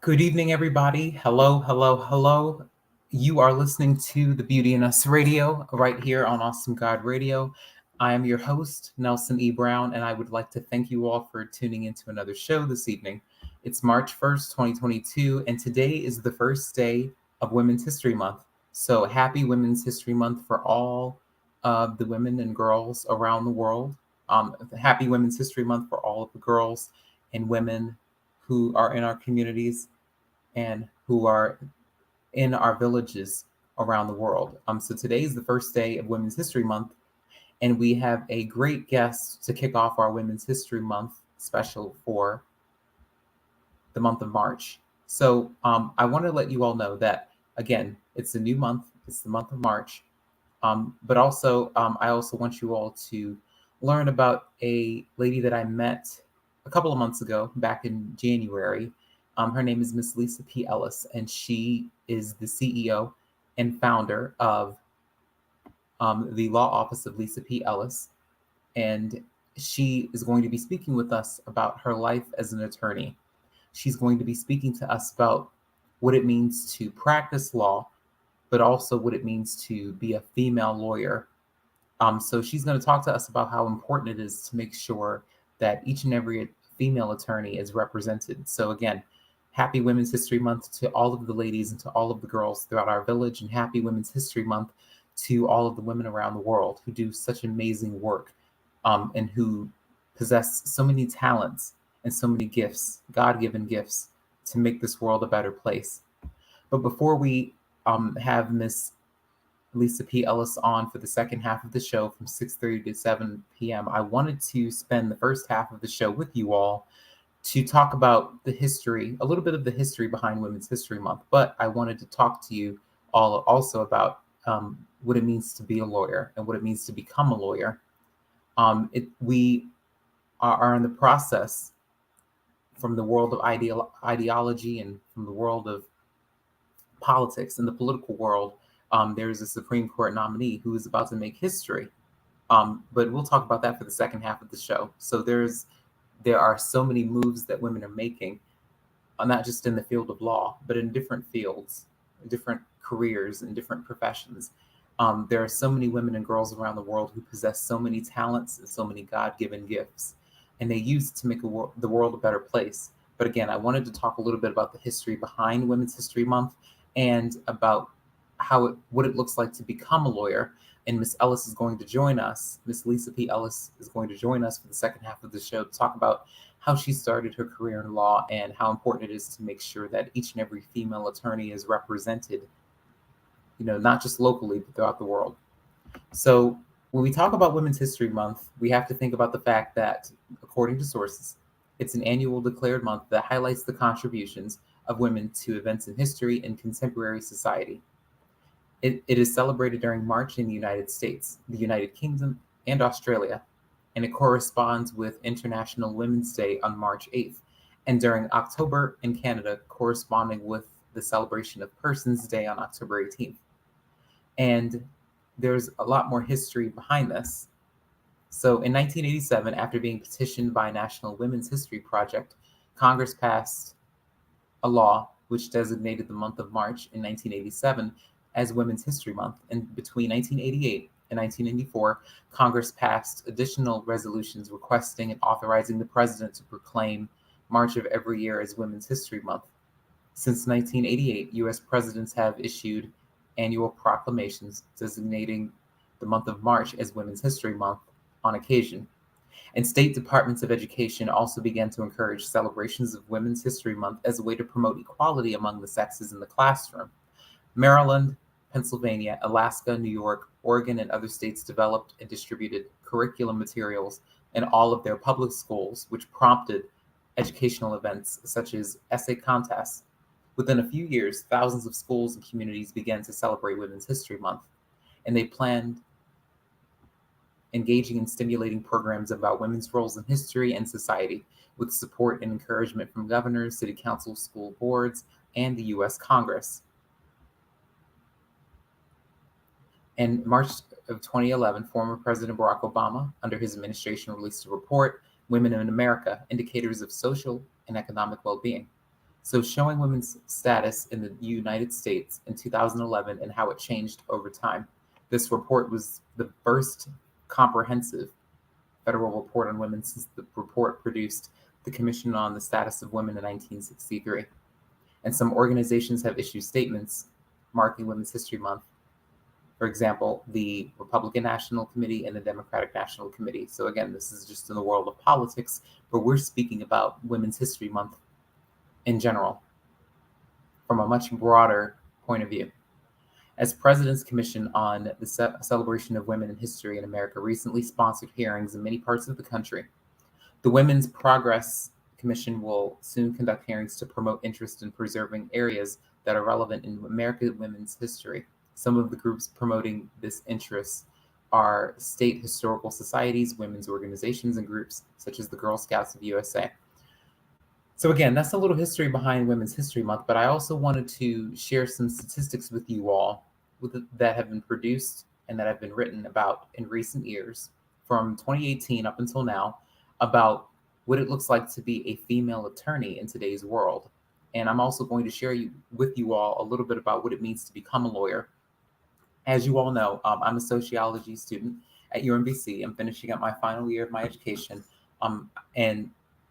Good evening, everybody. Hello, hello, hello. You are listening to the Beauty in Us Radio right here on Awesome God Radio. I am your host, Nelson E. Brown, and I would like to thank you all for tuning into another show this evening. It's March 1st, 2022, and today is the first day of Women's History Month. So happy Women's History Month for all of the women and girls around the world. Happy Women's History Month for all of the girls and women who are in our communities and who are in our villages around the world. So today is the first day of Women's History Month, and we have a great guest to kick off our Women's History Month special for the month of March. So I want to let you all know that, again, it's a new month, it's the month of March, but I also want you all to learn about a lady that I met a couple of months ago, back in January. Her name is Miss Lisa P. Ellis, and she is the CEO and founder of the law office of Lisa P. Ellis. And she is going to be speaking with us about her life as an attorney. She's going to be speaking to us about what it means to practice law, but also what it means to be a female lawyer. So she's going to talk to us about how important it is to make sure that each and every female attorney is represented. So again, happy Women's History Month to all of the ladies and to all of the girls throughout our village, and happy Women's History Month to all of the women around the world who do such amazing work, and who possess so many talents and so many gifts, God-given gifts, to make this world a better place. But before we have Miss Lisa P. Ellis on for the second half of the show from 6:30 to 7 p.m., I wanted to spend the first half of the show with you all to talk about the history, a little bit of the history behind Women's History Month. But I wanted to talk to you all also about what it means to be a lawyer and what it means to become a lawyer. We are in the process, from the world of ideology and from the world of politics and the political world. There's a Supreme Court nominee who is about to make history. But we'll talk about that for the second half of the show. So there are so many moves that women are making, not just in the field of law, but in different fields, different careers, and different professions. There are so many women and girls around the world who possess so many talents and so many God-given gifts, and they use it to make the world a better place. But again, I wanted to talk a little bit about the history behind Women's History Month and about what it looks like to become a lawyer. And Miss Ellis is going to join us. Miss Lisa P. Ellis is going to join us for the second half of the show to talk about how she started her career in law and how important it is to make sure that each and every female attorney is represented, not just locally, but throughout the world. So when we talk about Women's History Month, we have to think about the fact that, according to sources, it's an annual declared month that highlights the contributions of women to events in history and contemporary society. It is celebrated during March in the United States, the United Kingdom, and Australia, and it corresponds with International Women's Day on March 8th, and during October in Canada, corresponding with the celebration of Persons Day on October 18th. And there's a lot more history behind this. So in 1987, after being petitioned by National Women's History Project, Congress passed a law which designated the month of March in 1987 as Women's History Month. And between 1988 and 1994, Congress passed additional resolutions requesting and authorizing the president to proclaim March of every year as Women's History Month. Since 1988, U.S. presidents have issued annual proclamations designating the month of March as Women's History Month on occasion. And state departments of education also began to encourage celebrations of Women's History Month as a way to promote equality among the sexes in the classroom. Maryland, Pennsylvania, Alaska, New York, Oregon, and other states developed and distributed curriculum materials in all of their public schools, which prompted educational events such as essay contests. Within a few years, thousands of schools and communities began to celebrate Women's History Month, and they planned engaging in stimulating programs about women's roles in history and society, with support and encouragement from governors, city councils, school boards, and the U.S. Congress. In March of 2011, former President Barack Obama, under his administration, released a report, Women in America, Indicators of Social and Economic Well-Being. So, showing women's status in the United States in 2011 and how it changed over time. This report was the first comprehensive federal report on women since the report produced the Commission on the Status of Women in 1963. And some organizations have issued statements marking Women's History Month. For example, the Republican National Committee and the Democratic National Committee. So again, this is just in the world of politics, but we're speaking about Women's History Month in general from a much broader point of view. As President's Commission on the Celebration of Women in History in America recently sponsored hearings in many parts of the country, the Women's Progress Commission will soon conduct hearings to promote interest in preserving areas that are relevant in American women's history. Some of the groups promoting this interest are state historical societies, women's organizations, and groups such as the Girl Scouts of USA. So again, that's a little history behind Women's History Month, but I also wanted to share some statistics with you all that have been produced and that have been written about in recent years, from 2018 up until now, about what it looks like to be a female attorney in today's world. And I'm also going to share with you all a little bit about what it means to become a lawyer. As you all know, I'm a sociology student at UMBC. I'm finishing up my final year of my education. And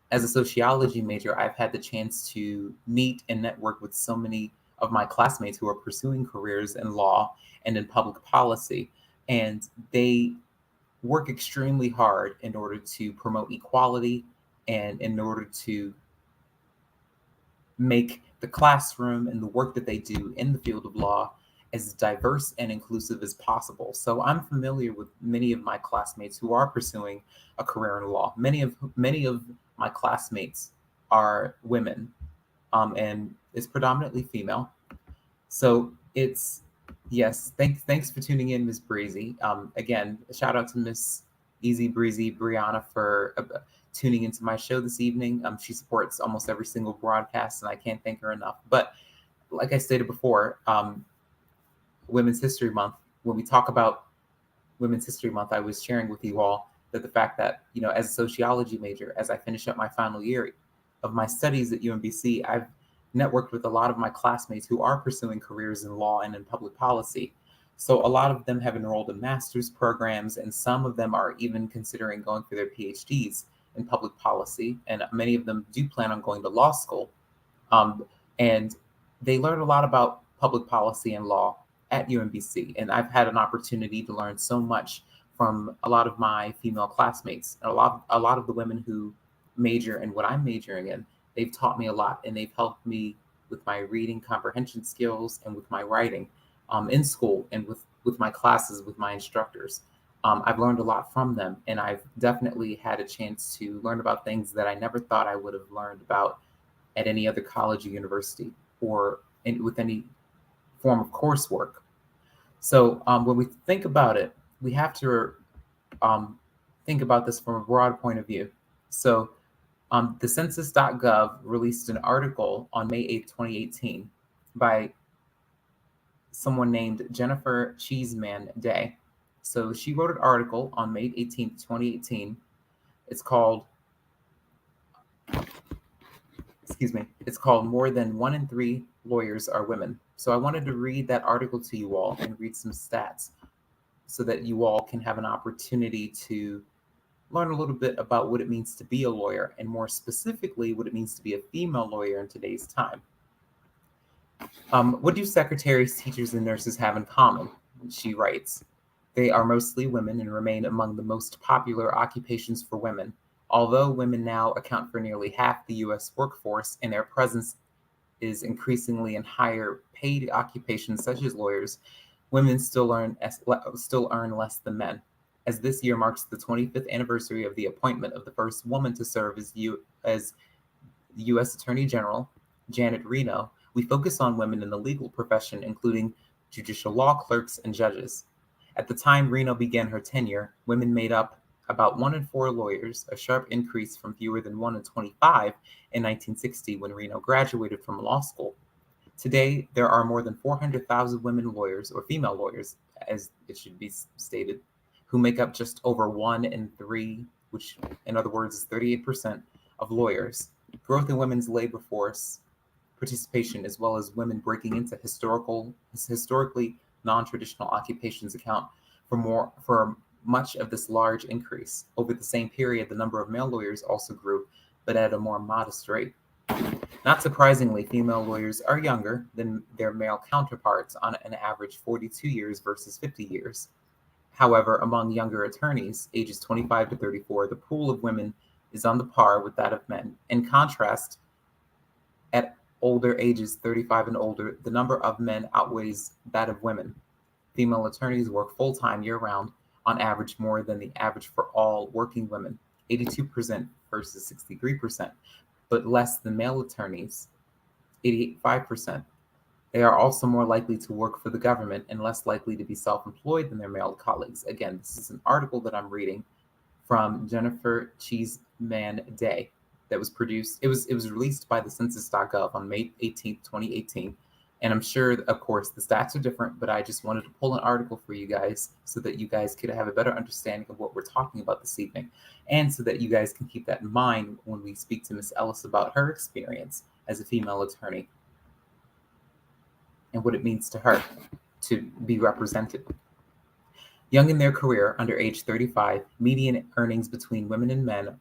as a sociology major, I've had the chance to meet and network with so many of my classmates who are pursuing careers in law and in public policy. And they work extremely hard in order to promote equality and in order to make the classroom and the work that they do in the field of law as diverse and inclusive as possible. So I'm familiar with many of my classmates who are pursuing a career in law. Many of my classmates are women, and it's predominantly female. So it's yes. Thanks for tuning in, Miss Breezy. Again, shout out to Miss Easy Breezy Brianna for tuning into my show this evening. She supports almost every single broadcast, and I can't thank her enough. But like I stated before, Women's History Month, when we talk about Women's History Month, I was sharing with you all that the fact that, as a sociology major, as I finish up my final year of my studies at UMBC, I've networked with a lot of my classmates who are pursuing careers in law and in public policy. So a lot of them have enrolled in master's programs, and some of them are even considering going for their PhDs in public policy. And many of them do plan on going to law school. And they learn a lot about public policy and law at UMBC. And I've had an opportunity to learn so much from a lot of my female classmates. A lot of the women who major in what I'm majoring in, they've taught me a lot, and they've helped me with my reading comprehension skills and with my writing in school and with my classes with my instructors. I've learned a lot from them, and I've definitely had a chance to learn about things that I never thought I would have learned about at any other college or university or with any form of coursework. So when we think about it, we have to think about this from a broad point of view. So the census.gov released an article on May 8th, 2018 by someone named Jennifer Cheeseman Day. So she wrote an article on May 18th, 2018. It's called More Than 1 in 3 Lawyers Are Women. So I wanted to read that article to you all and read some stats so that you all can have an opportunity to learn a little bit about what it means to be a lawyer, and more specifically, what it means to be a female lawyer in today's time. What do secretaries, teachers, and nurses have in common? She writes, they are mostly women and remain among the most popular occupations for women. Although women now account for nearly half the U.S. workforce and their presence is increasingly in higher paid occupations such as lawyers, women still earn less than men. As this year marks the 25th anniversary of the appointment of the first woman to serve as U.S. Attorney General, Janet Reno, we focus on women in the legal profession, including judicial law clerks and judges. At the time Reno began her tenure, women made up about 1 in 4 lawyers, a sharp increase from fewer than 1 in 25 in 1960 when Reno graduated from law school. Today, there are more than 400,000 women lawyers, or female lawyers, as it should be stated, who make up just over 1 in 3, which in other words is 38% of lawyers. Growth in women's labor force participation, as well as women breaking into historically non-traditional occupations, account for much of this large increase. Over the same period, the number of male lawyers also grew, but at a more modest rate. Not surprisingly, female lawyers are younger than their male counterparts, on an average 42 years versus 50 years. However, among younger attorneys, ages 25 to 34, the pool of women is on the par with that of men. In contrast, at older ages, 35 and older, the number of men outweighs that of women. Female attorneys work full-time year-round, on average more than the average for all working women, 82% versus 63%, but less than male attorneys, 85%. They are also more likely to work for the government and less likely to be self-employed than their male colleagues. Again, this is an article that I'm reading from Jennifer Cheeseman Day that was produced. It was released by the census.gov on May 18th, 2018. And I'm sure, of course, the stats are different, but I just wanted to pull an article for you guys so that you guys could have a better understanding of what we're talking about this evening, and so that you guys can keep that in mind when we speak to Miss Ellis about her experience as a female attorney and what it means to her to be represented. Young in their career, under age 35, median earnings between women and men,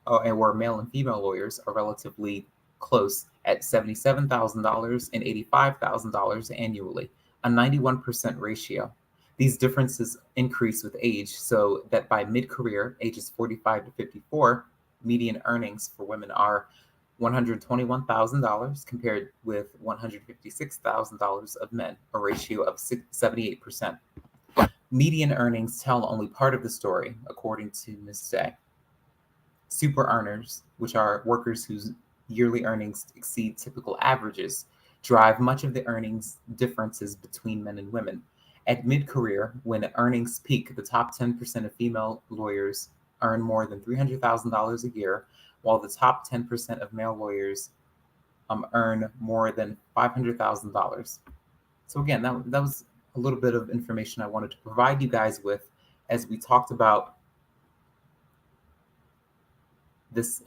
or male and female lawyers, are relatively close at $77,000 and $85,000 annually, a 91% ratio. These differences increase with age, so that by mid-career, ages 45 to 54, median earnings for women are $121,000 compared with $156,000 of men, a ratio of 78%. Median earnings tell only part of the story, according to Ms. Day. Super earners, which are workers whose yearly earnings exceed typical averages, drive much of the earnings differences between men and women. At mid-career, when earnings peak, the top 10% of female lawyers earn more than $300,000 a year, while the top 10% of male lawyers earn more than $500,000. So again, that was a little bit of information I wanted to provide you guys with as we talked about this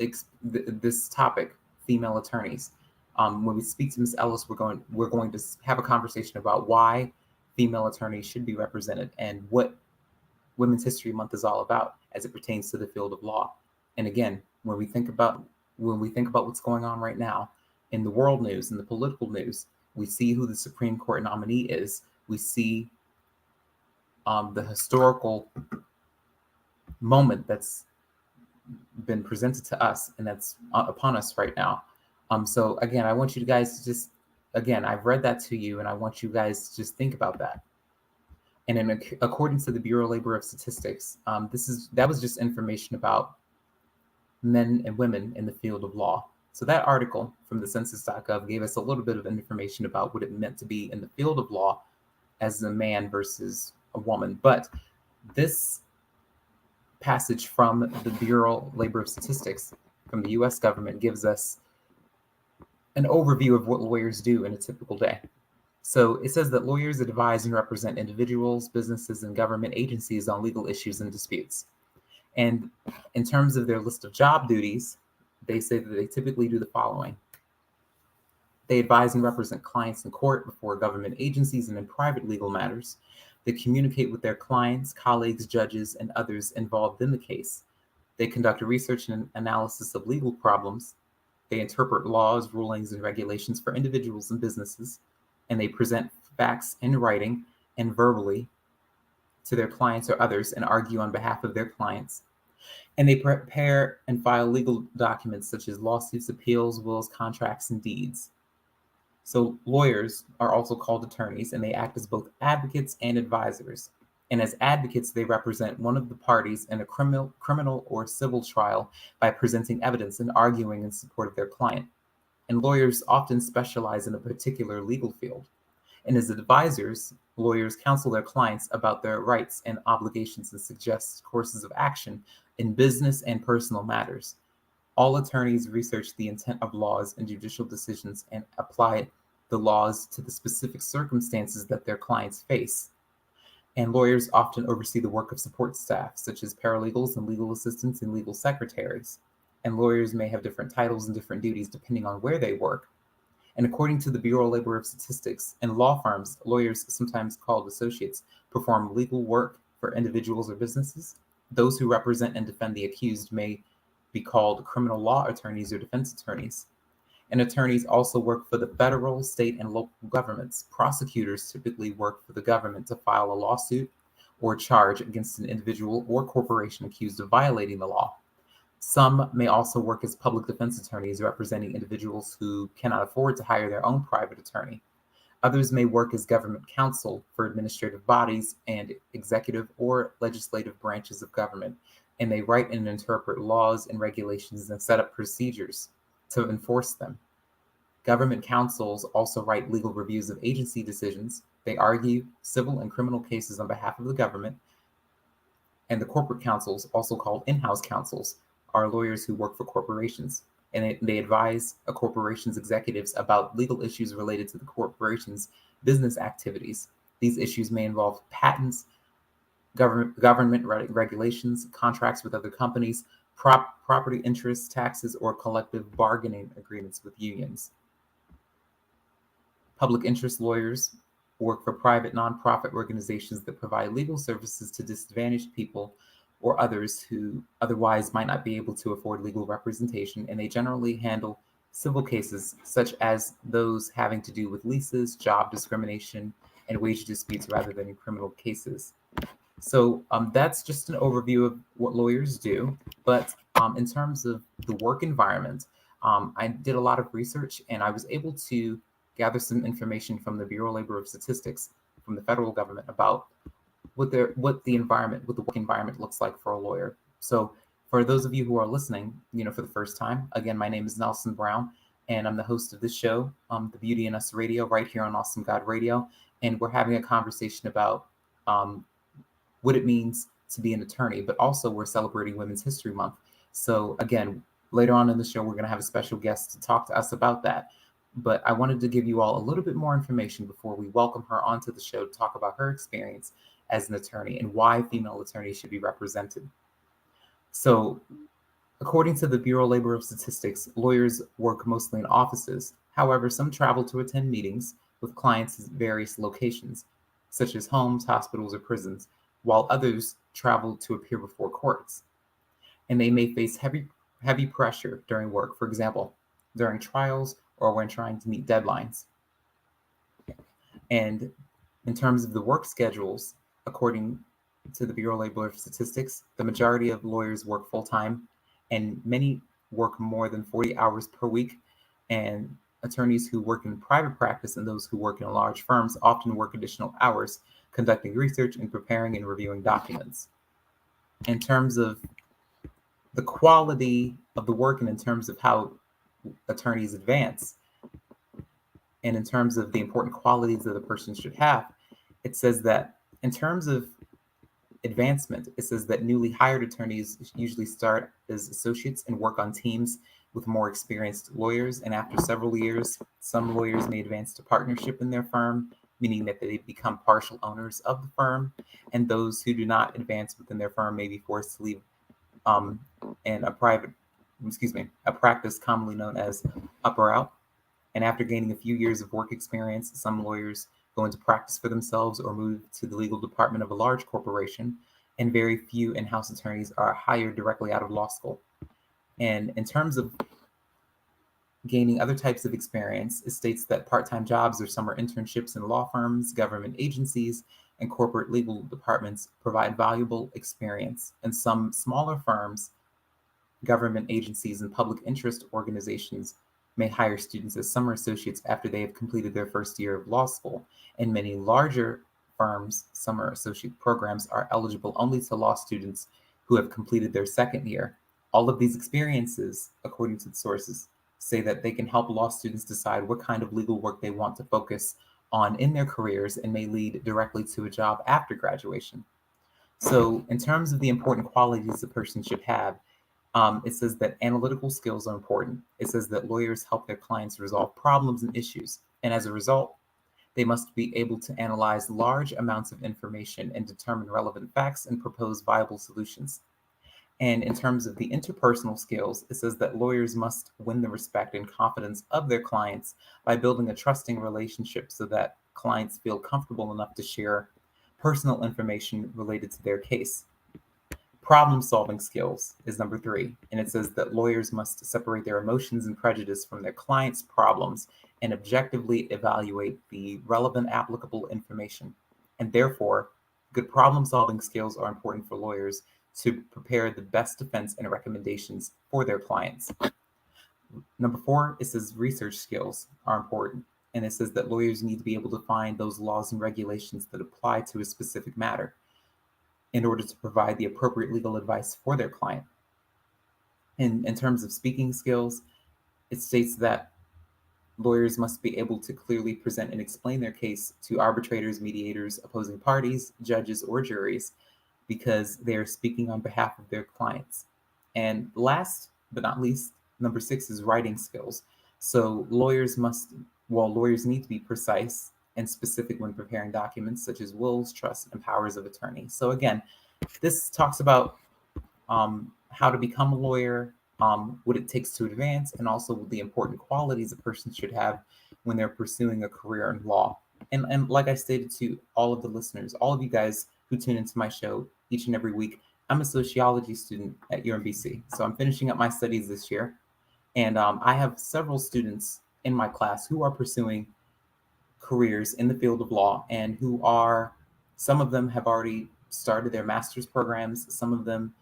topic, female attorneys. When we speak to Ms. Ellis, we're going to have a conversation about why female attorneys should be represented and what Women's History Month is all about as it pertains to the field of law. And again, when we think about what's going on right now in the world news, in the political news, we see who the Supreme Court nominee is. We see the historical moment that's been presented to us and that's upon us right now. So again, I want you guys to just, again, I've read that to you, and I want you guys to just think about that. And according to the Bureau of Labor Statistics, that was just information about men and women in the field of law. So that article from the census.gov gave us a little bit of information about what it meant to be in the field of law as a man versus a woman. But this passage from the Bureau of Labor Statistics from the U.S. government gives us an overview of what lawyers do in a typical day. So it says that lawyers advise and represent individuals, businesses, and government agencies on legal issues and disputes. And in terms of their list of job duties, they say that they typically do the following. They advise and represent clients in court, before government agencies, and in private legal matters. They communicate with their clients, colleagues, judges, and others involved in the case. They conduct research and analysis of legal problems. They interpret laws, rulings, and regulations for individuals and businesses. And they present facts in writing and verbally to their clients or others and argue on behalf of their clients. And they prepare and file legal documents such as lawsuits, appeals, wills, contracts, and deeds. So lawyers are also called attorneys, and they act as both advocates and advisors. And as advocates, they represent one of the parties in a criminal or civil trial by presenting evidence and arguing in support of their client. And lawyers often specialize in a particular legal field. And as advisors, lawyers counsel their clients about their rights and obligations and suggest courses of action in business and personal matters. All attorneys research the intent of laws and judicial decisions and apply the laws to the specific circumstances that their clients face. And lawyers often oversee the work of support staff, such as paralegals and legal assistants and legal secretaries. And lawyers may have different titles and different duties depending on where they work. And according to the Bureau of Labor Statistics, in law firms, lawyers, sometimes called associates, perform legal work for individuals or businesses. Those who represent and defend the accused may be called criminal law attorneys or defense attorneys. And attorneys also work for the federal, state, and local governments. Prosecutors typically work for the government to file a lawsuit or charge against an individual or corporation accused of violating the law. Some may also work as public defense attorneys representing individuals who cannot afford to hire their own private attorney. Others may work as government counsel for administrative bodies and executive or legislative branches of government, and they write and interpret laws and regulations and set up procedures to enforce them. Government counsels also write legal reviews of agency decisions. They argue civil and criminal cases on behalf of the government. And the corporate counsels, also called in-house counsels, are lawyers who work for corporations. And they advise a corporation's executives about legal issues related to the corporation's business activities. These issues may involve patents, government regulations, contracts with other companies, property interests, taxes, or collective bargaining agreements with unions. Public interest lawyers work for private nonprofit organizations that provide legal services to disadvantaged people or others who otherwise might not be able to afford legal representation, and they generally handle civil cases such as those having to do with leases, job discrimination, and wage disputes rather than in criminal cases. So that's just an overview of what lawyers do. But in terms of the work environment, I did a lot of research and I was able to gather some information from the Bureau of Labor Statistics from the federal government about what the work environment looks like for a lawyer. So for those of you who are listening, for the first time, again, my name is Nelson Brown, and I'm the host of this show, The Beauty in Us Radio, right here on Awesome God Radio. And we're having a conversation about what it means to be an attorney, but also we're celebrating Women's History Month. So again, later on in the show, we're going to have a special guest to talk to us about that. But I wanted to give you all a little bit more information before we welcome her onto the show to talk about her experience as an attorney and why female attorneys should be represented. So according to the Bureau of Labor Statistics, lawyers work mostly in offices. However, some travel to attend meetings with clients at various locations, such as homes, hospitals, or prisons, while others travel to appear before courts. And they may face heavy pressure during work, for example, during trials or when trying to meet deadlines. And in terms of the work schedules, according to the Bureau of Labor Statistics, the majority of lawyers work full-time, and many work more than 40 hours per week. And attorneys who work in private practice and those who work in large firms often work additional hours conducting research and preparing and reviewing documents. In terms of the quality of the work and in terms of how attorneys advance, and in terms of the important qualities that a person should have, it says that in terms of advancement, it says that newly hired attorneys usually start as associates and work on teams with more experienced lawyers. And after several years, some lawyers may advance to partnership in their firm, meaning that they become partial owners of the firm. And those who do not advance within their firm may be forced to leave and a practice commonly known as up or out. And after gaining a few years of work experience, some lawyers go into practice for themselves or move to the legal department of a large corporation, and very few in-house attorneys are hired directly out of law school. And in terms of gaining other types of experience, it states that part-time jobs or summer internships in law firms, government agencies, and corporate legal departments provide valuable experience. And some smaller firms, government agencies, and public interest organizations may hire students as summer associates after they have completed their first year of law school. And many larger firms' summer associate programs are eligible only to law students who have completed their second year. All of these experiences, according to the sources, say that they can help law students decide what kind of legal work they want to focus on in their careers and may lead directly to a job after graduation. So in terms of the important qualities a person should have, it says that analytical skills are important. It says that lawyers help their clients resolve problems and issues. And as a result, they must be able to analyze large amounts of information and determine relevant facts and propose viable solutions. And in terms of the interpersonal skills, it says that lawyers must win the respect and confidence of their clients by building a trusting relationship so that clients feel comfortable enough to share personal information related to their case. Problem solving skills is number 3, and it says that lawyers must separate their emotions and prejudice from their clients' problems and objectively evaluate the relevant applicable information. And therefore, good problem solving skills are important for lawyers to prepare the best defense and recommendations for their clients. Number 4, it says research skills are important. And it says that lawyers need to be able to find those laws and regulations that apply to a specific matter in order to provide the appropriate legal advice for their client. In terms of speaking skills, it states that lawyers must be able to clearly present and explain their case to arbitrators, mediators, opposing parties, judges, or juries because they are speaking on behalf of their clients. And last but not least, number 6 is writing skills. So lawyers need to be precise and specific when preparing documents such as wills, trusts, and powers of attorney. So again, this talks about how to become a lawyer, what it takes to advance, and also the important qualities a person should have when they're pursuing a career in law. And like I stated to all of the listeners, all of you guys who tune into my show each and every week, I'm a sociology student at UMBC. So I'm finishing up my studies this year. And I have several students in my class who are pursuing careers in the field of law and some of them have already started their master's programs, some of them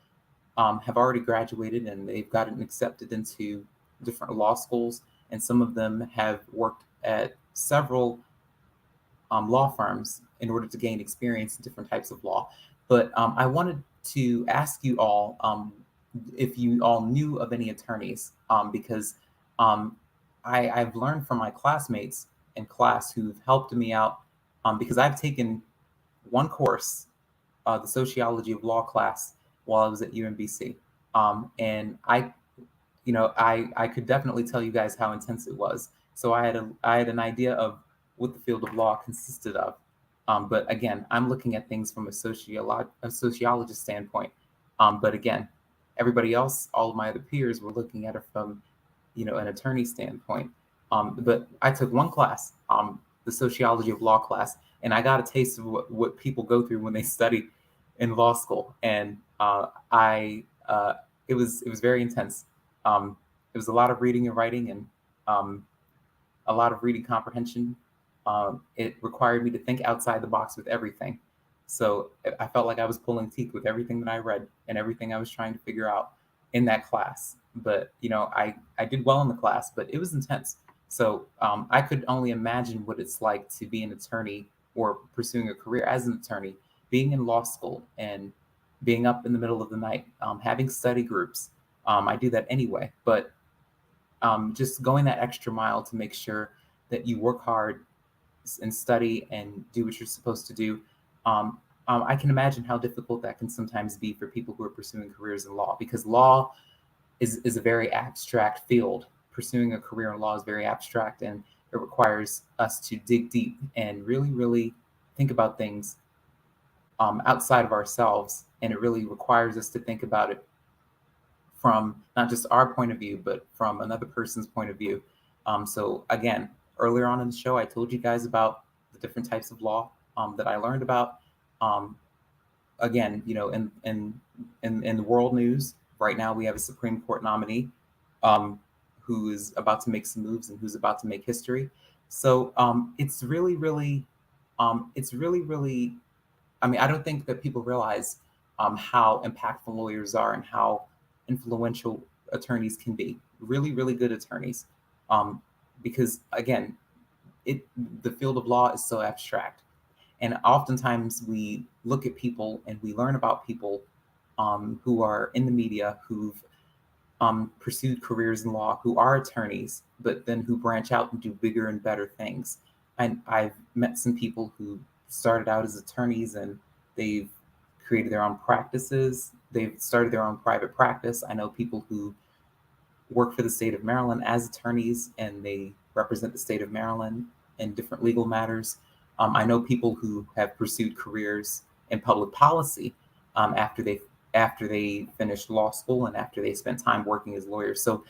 have already graduated and they've gotten accepted into different law schools, and some of them have worked at several law firms in order to gain experience in different types of law. But I wanted to ask you all if you all knew of any attorneys, because um, I've learned from my classmates in class who've helped me out, because I've taken one course, the sociology of law class, while I was at UMBC. And I could definitely tell you guys how intense it was. So I had an idea of what the field of law consisted of. But again, I'm looking at things from a sociologist standpoint. But again, everybody else, all of my other peers, were looking at it from an attorney standpoint. But I took one class, the sociology of law class, and I got a taste of what people go through when they study in law school, and I it was very intense. It was a lot of reading and writing, and a lot of reading comprehension. It required me to think outside the box with everything. So I felt like I was pulling teeth with everything that I read and everything I was trying to figure out in that class. But I did well in the class, but it was intense. So I could only imagine what it's like to be an attorney or pursuing a career as an attorney, being in law school and being up in the middle of the night, having study groups. I do that anyway, but just going that extra mile to make sure that you work hard and study and do what you're supposed to do. I can imagine how difficult that can sometimes be for people who are pursuing careers in law, because law is a very abstract field. Pursuing a career in law is very abstract, and it requires us to dig deep and really, really think about things outside of ourselves. And it really requires us to think about it from not just our point of view, but from another person's point of view. So again, earlier on in the show, I told you guys about the different types of law that I learned about. Um, Again, in the world news right now, we have a Supreme Court nominee who is about to make some moves and who's about to make history. So it's really, really. I mean, I don't think that people realize how impactful lawyers are and how influential attorneys can be. Really, really good attorneys, because again, it the field of law is so abstract, and oftentimes we look at people and we learn about people who are in the media who've pursued careers in law, who are attorneys, but then who branch out and do bigger and better things. And I've met some people who started out as attorneys and they've created their own practices. They've started their own private practice. I know people who work for the state of Maryland as attorneys and they represent the state of Maryland in different legal matters. I know people who have pursued careers in public policy after after they finished law school and after they spent time working as lawyers. So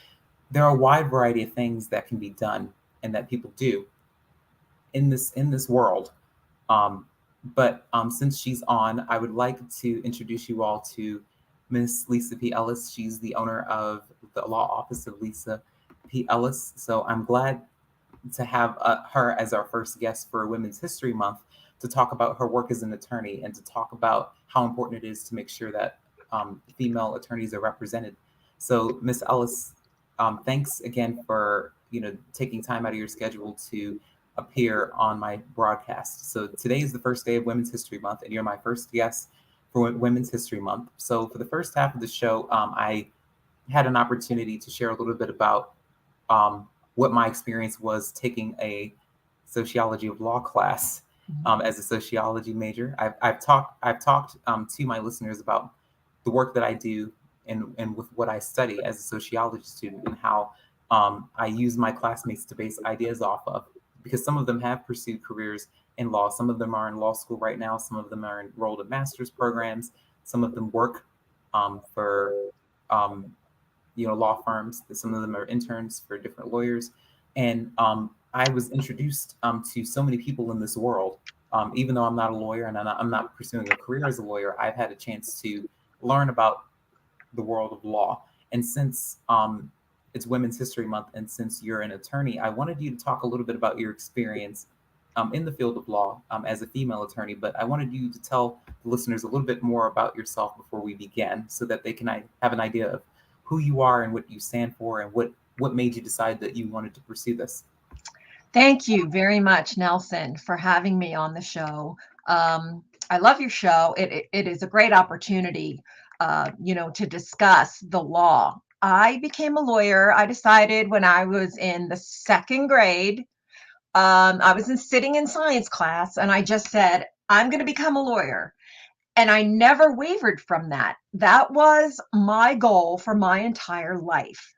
there are a wide variety of things that can be done and that people do in this world. But since she's on, I would like to introduce you all to Miss Lisa P. Ellis. She's the owner of the law office of Lisa P. Ellis. So I'm glad to have her as our first guest for Women's History Month to talk about her work as an attorney and to talk about how important it is to make sure that female attorneys are represented. So, Miss Ellis, thanks again for taking time out of your schedule to appear on my broadcast. So today is the first day of Women's History Month, and you're my first guest for Women's History Month. So for the first half of the show, I had an opportunity to share a little bit about what my experience was taking a sociology of law class as a sociology major. I've talked to my listeners about the work that I do and with what I study as a sociology student and how I use my classmates to base ideas off of, because some of them have pursued careers in law. Some of them are in law school right now. Some of them are enrolled in master's programs. Some of them work for law firms. Some of them are interns for different lawyers. And I was introduced to so many people in this world. Even though I'm not a lawyer and I'm not pursuing a career as a lawyer, I've had a chance to learn about the world of law. And since it's Women's History Month, and since you're an attorney, I wanted you to talk a little bit about your experience in the field of law as a female attorney. But I wanted you to tell the listeners a little bit more about yourself before we begin, so that they can have an idea of who you are and what you stand for, and what made you decide that you wanted to pursue this. Thank you very much, Nelson, for having me on the show. I love your show. It is a great opportunity, to discuss the law. I became a lawyer. I decided when I was in the second grade, I was sitting in science class, and I just said, I'm going to become a lawyer. And I never wavered from that. That was my goal for my entire life.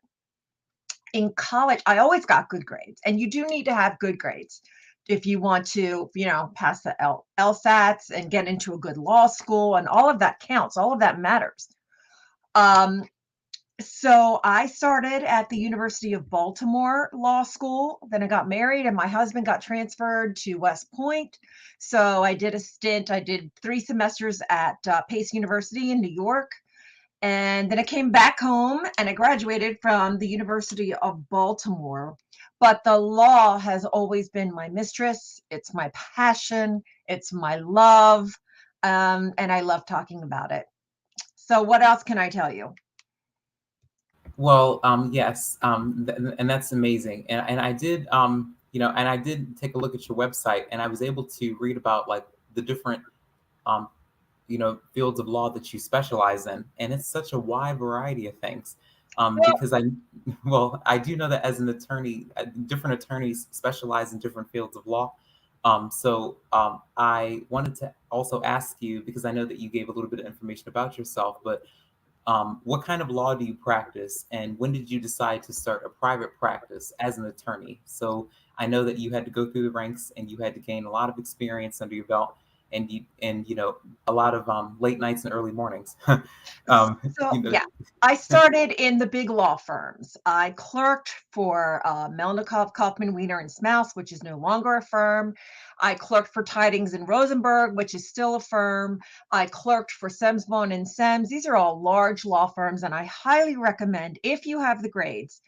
In college, I always got good grades, and you do need to have good grades if you want to, pass the LSATs and get into a good law school, and all of that counts. All of that matters. Um, so I started at the University of Baltimore Law School. Then I got married, and my husband got transferred to West Point. So I did a stint. I did 3 semesters at Pace University in New York. And then I came back home and I graduated from the University of Baltimore. But the law has always been my mistress. It's my passion. It's my love. And I love talking about it. So, what else can I tell you? Well, yes, and that's amazing. And I did, and I did take a look at your website, and I was able to read about like the different um, fields of law that you specialize in, and it's such a wide variety of things. Well, Because well, I do know that as an attorney, different attorneys specialize in different fields of law. So I wanted to also ask you, because I know that you gave a little bit of information about yourself, but what kind of law do you practice, and when did you decide to start a private practice as an attorney? So I know that you had to go through the ranks and you had to gain a lot of experience under your belt, and a lot of late nights and early mornings. um, So, you know, yeah, I started in the big law firms. I clerked for Melnikov, Kaufman, Weiner, and Smouse, which is no longer a firm. I clerked for Tidings and Rosenberg, which is still a firm. I clerked for Semsbone and Sems. These are all large law firms, and I highly recommend, if you have the grades,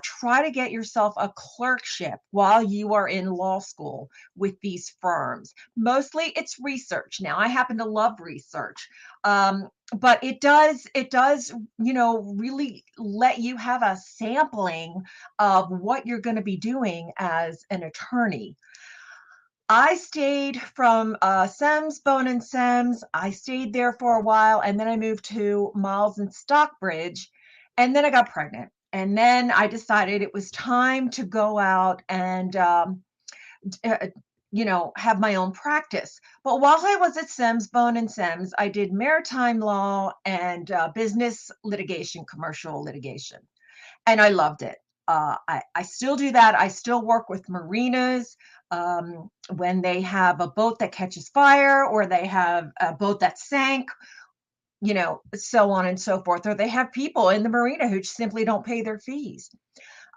try to get yourself a clerkship while you are in law school with these firms. Mostly it's research. Now, I happen to love research. But it does really let you have a sampling of what you're going to be doing as an attorney. I stayed from Sems, Bone and Sems. I stayed there for a while, and then I moved to Miles and Stockbridge, and then I got pregnant, and then I decided it was time to go out and uh, have my own practice. But while I was at Sims, Bone and Sims, I did maritime law and business litigation, commercial litigation, and I loved it. I still do that. I still work with marinas when they have a boat that catches fire or they have a boat that sank. so on and so forth. Or they have people in the marina who simply don't pay their fees.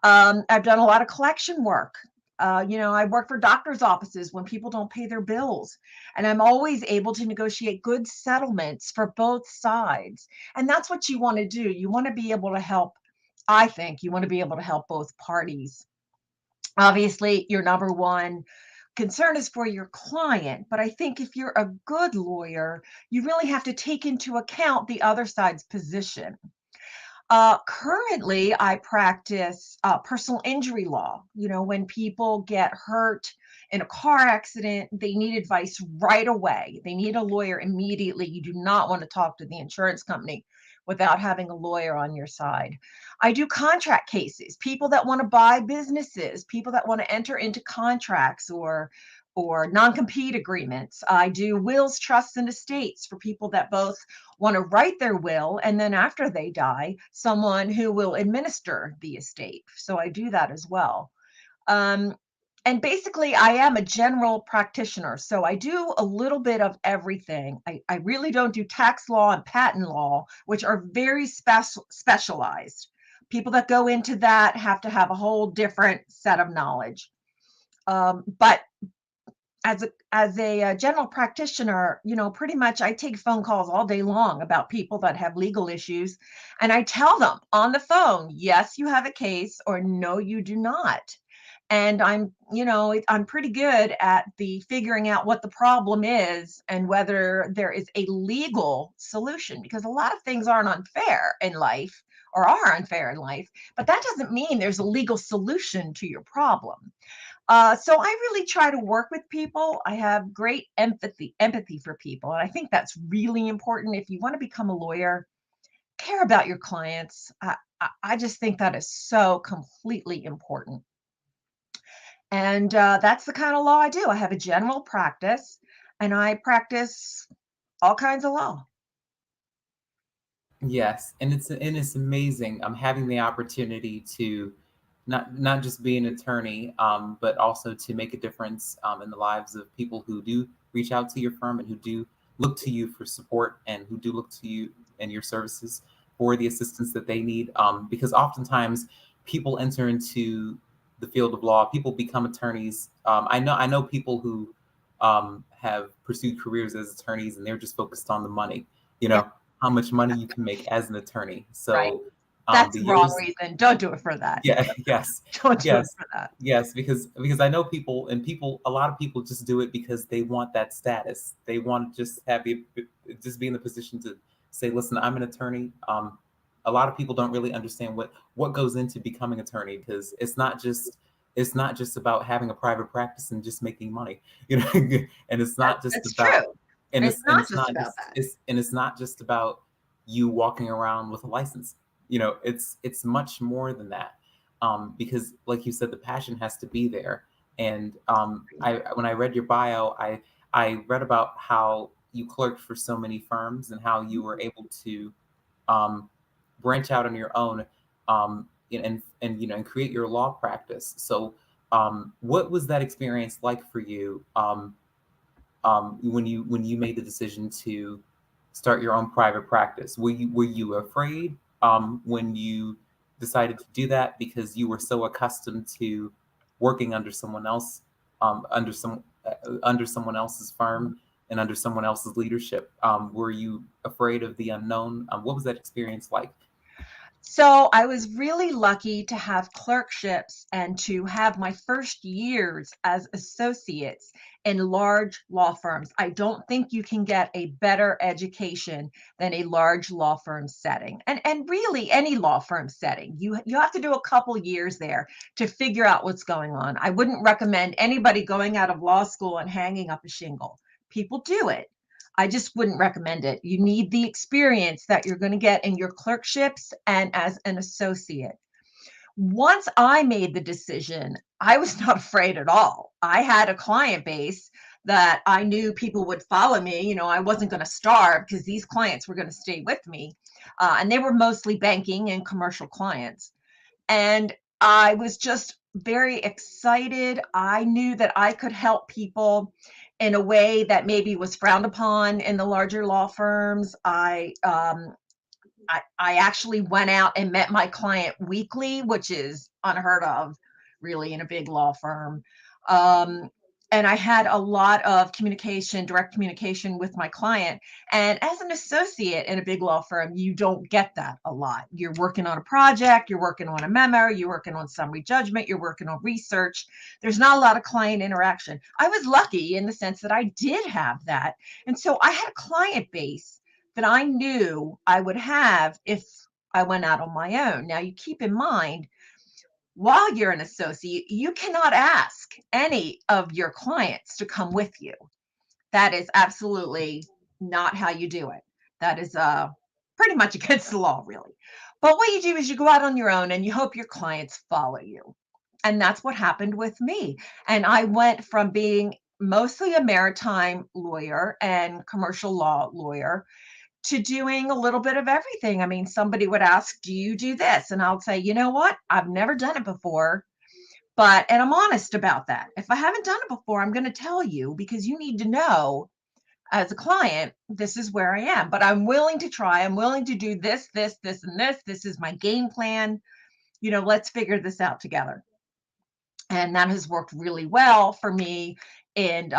I've done a lot of collection work. I work for doctors' offices when people don't pay their bills, and I'm always able to negotiate good settlements for both sides. And that's what you want to do. You want to be able to help. I think you want to be able to help both parties. Obviously, your number one concern is for your client, but I think if you're a good lawyer, you really have to take into account the other side's position. Currently, I practice personal injury law. When people get hurt in a car accident, they need advice right away. They need a lawyer immediately. You do not want to talk to the insurance company without having a lawyer on your side. I do contract cases, people that want to buy businesses, people that want to enter into contracts or non-compete agreements. I do wills, trusts, and estates for people that both want to write their will, and then after they die, someone who will administer the estate. So I do that as well. Um, and basically, I am a general practitioner. So I do a little bit of everything. I really don't do tax law and patent law, which are very specialized. People that go into that have to have a whole different set of knowledge. But as a general practitioner, pretty much I take phone calls all day long about people that have legal issues, and I tell them on the phone, yes, you have a case, or no, you do not. And I'm pretty good at the figuring out what the problem is and whether there is a legal solution, because a lot of things aren't unfair in life or are unfair in life, but that doesn't mean there's a legal solution to your problem. So I really try to work with people. I have great empathy for people. And I think that's really important. If you want to become a lawyer, care about your clients. I just think that is so completely important. And that's the kind of law I do. I have a general practice and I practice all kinds of law. Yes, and it's amazing. I'm having the opportunity to not just be an attorney, but also to make a difference in the lives of people who do reach out to your firm and who do look to you for support and who do look to you and your services for the assistance that they need. Because oftentimes people enter into the field of law, people become attorneys. I know people who have pursued careers as attorneys and they're just focused on the money. You Yeah, know, how much money you can make as an attorney. right. So That's the the wrong years, reason. Don't do it for that. yeah, yes, Don't do it yes, for that. yes, because I know people and people, a lot of people just do it because they want that status. They want to just have the just be in the position to say, listen, I'm an attorney. A lot of people don't really understand what goes into becoming attorney because it's not just about having a private practice and just making money, and it's not just That's about true. and It's it's not not just about just that. it's not just about you walking around with a license. It's much more than that. Because like you said, the passion has to be there. And I when I read your bio, I read about how you clerked for so many firms and how you were able to um, branch out on your own, and create your law practice. So what was that experience like for you? When you made the decision to start your own private practice? Were you afraid when you decided to do that because you were so accustomed to working under someone else, under someone else's firm and under someone else's leadership? Were you afraid of the unknown? What was that experience like? So I was really lucky to have clerkships and to have my first years as associates in large law firms. I don't think you can get a better education than a large law firm setting. And really any law firm setting. You have to do a couple years there to figure out what's going on. I wouldn't recommend anybody going out of law school and hanging up a shingle. People do it. I just wouldn't recommend it. You need the experience that you're going to get in your clerkships and as an associate. Once I made the decision, I was not afraid at all. I had a client base that I knew people would follow me. I wasn't going to starve because these clients were going to stay with me. And they were mostly banking and commercial clients. And I was just very excited. I knew that I could help people in a way that maybe was frowned upon in the larger law firms. I actually went out and met my client weekly, which is unheard of, really, in a big law firm. Um, and I had a lot of communication, direct communication with my client. And as an associate in a big law firm, you don't get that a lot. You're working on a project, you're working on a memo, you're working on summary judgment, you're working on research. There's not a lot of client interaction. I was lucky in the sense that I did have that. And so I had a client base that I knew I would have if I went out on my own. Now, you keep in mind, while you're an associate, you cannot ask any of your clients to come with you. That is absolutely not how you do it. That is pretty much against the law, really. But what you do is you go out on your own and you hope your clients follow you. And that's what happened with me. And I went from being mostly a maritime lawyer and commercial law lawyer to doing a little bit of everything. I mean, somebody would ask, "Do you do this?" And I'll say, "You know what? I've never done it before." And I'm honest about that. If I haven't done it before, I'm going to tell you because you need to know as a client, this is where I am. But I'm willing to try. I'm willing to do this, this, this, and this. This is my game plan. Let's figure this out together. And that has worked really well for me in